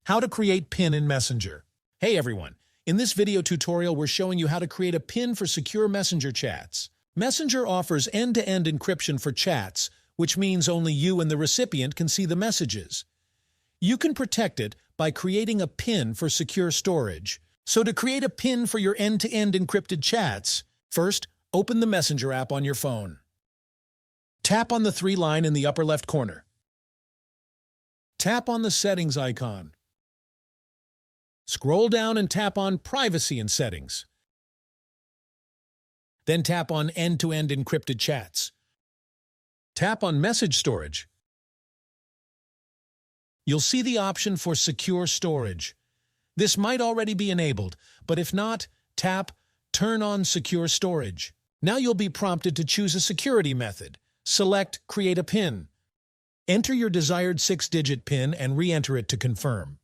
How to create PIN in Messenger. Hey everyone, in this video tutorial we're showing you how to create a PIN for secure Messenger chats. Messenger offers end-to-end encryption for chats, which means only you and the recipient can see the messages. You can protect it by creating a PIN for secure storage. So to create a PIN for your end-to-end encrypted chats, first, open the Messenger app on your phone. Tap on the 3 line in the upper left corner. Tap on the Settings icon. Scroll down and tap on Privacy and Settings. Then tap on End-to-End Encrypted Chats. Tap on Message Storage. You'll see the option for Secure Storage. This might already be enabled, but if not, tap Turn on Secure Storage. Now you'll be prompted to choose a security method. Select Create a PIN. Enter your desired 6-digit PIN and re-enter it to confirm.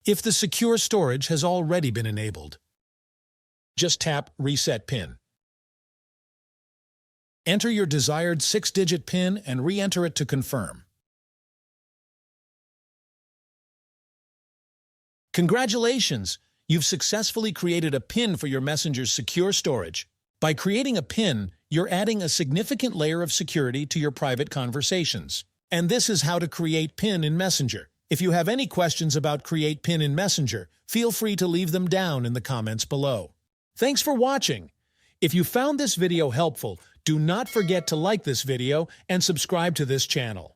If the secure storage has already been enabled, just tap Reset PIN. Enter your desired 6-digit PIN and re-enter it to confirm. Congratulations! You've successfully created a PIN for your Messenger's secure storage. By creating a PIN, you're adding a significant layer of security to your private conversations. And this is how to create PIN in Messenger. If you have any questions about Create PIN in Messenger, feel free to leave them down in the comments below. Thanks for watching! If you found this video helpful, do not forget to like this video and subscribe to this channel.